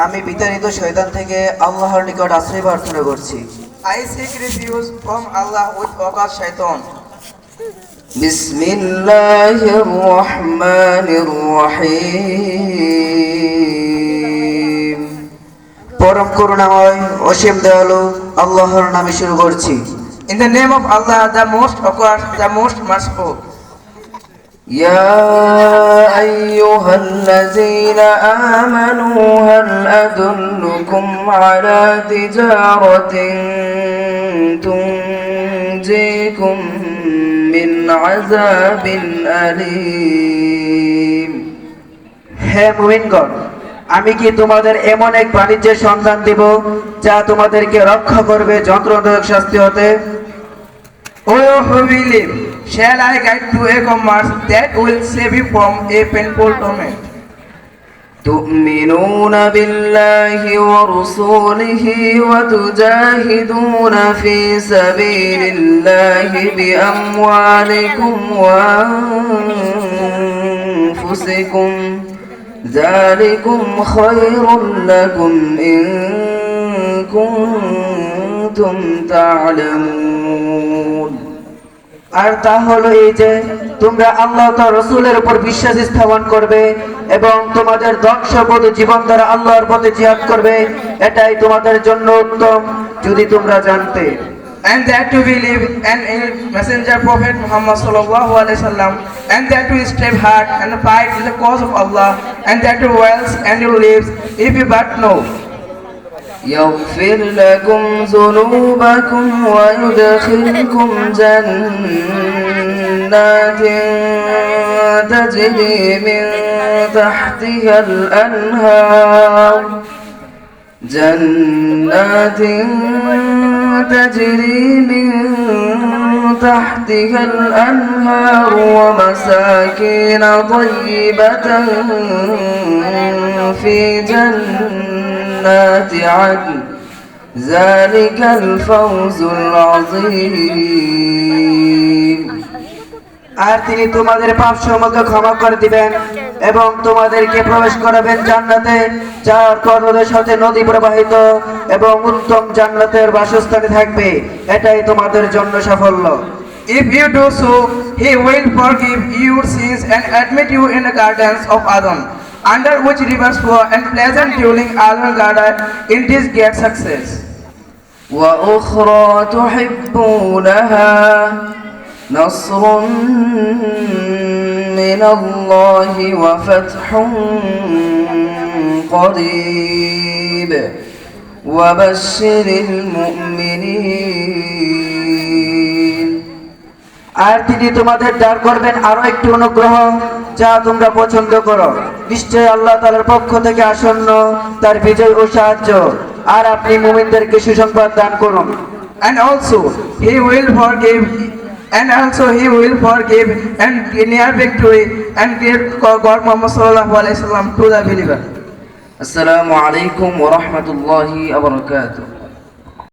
আমি বিতাড়িত শয়তান থেকে আল্লাহর নিকট আশ্রয় প্রার্থনা করছি। I seek refuge from Allah with occult shaitan. বিসমিল্লাহির রহমানির রহিম। পরম করুণাময় অসীম দয়ালু আল্লাহর নামে শুরু করছি। In the name of Allah, the most occult, the most merciful. يا أيها الذين آمنوا هل أدلكم على تجارة تنجيكم من عذاب أليم হে মুমিনগণ, আমি কি তোমাদের এমন এক বাণিজ্যের সন্ধান দেব যা তোমাদেরকে রক্ষা করবে যন্ত্রণাদায়ক শাস্তি হতে? O you who believe, shall I guide to a commerce that will save you from a painful torment? تؤمنون بالله ورسوله وتجاهدون في سبيل الله بأموالكم وأنفسكم ذلكم خير لكم إن كنتم تعلمون। আর তা হলো এই যে তোমরা আল্লাহ ও তার রাসূলের উপর বিশ্বাস স্থাপন করবে এবং তোমাদের ধন সম্পদ জীবন দ্বারা আল্লাহর পথে জিহাদ করবে, এটাই তোমাদের জন্য উত্তম যদি তোমরা জানতে। And that to believe and in Messenger Prophet Muhammad sallallahu alaihi wasallam, and that to strive hard and fight in the cause of Allah, and that to wealth and your lives, if you but know. يغفر لكم ذنوبكم ويدخلكم جنات تجري من تحتها الأنهار ومساكين طيبة في جنات عدن ذلك الفوز العظيم। আর তিনি তোমাদের পাপ সমূহকে ক্ষমা করে দিবেন এবং তোমাদেরকে প্রবেশ করাবেন জান্নাতে, যার পথের সাথে নদী প্রবাহিত এবং উত্তম জান্নাতের বাসস্থানে থাকবে, এটাই তোমাদের জন্য সাফল্য। If you do so, He will forgive your sins and admit you in the gardens of Adam, under which rivers flow, and pleasant dwelling Adam garden. In this great success. وأخرى تحبونها نصر من الله وفتح قريب وبشر المؤمنين। আর তিনি তোমাদের দান করবেন আরো একটি অনুগ্রহ যা তোমরা পছন্দ করো। নিশ্চয় আল্লাহ তাআলার পক্ষ থেকে আসন্ন তার বিজয় ও সাহায্য। আর আপনি মুমিনদেরকে সুসংবাদ দান করুন। And also He will forgive and near victory and give God Muhammad sallallahu alaihi wasallam to the believer. Assalamu alaikum wa rahmatullahi wa barakatuh.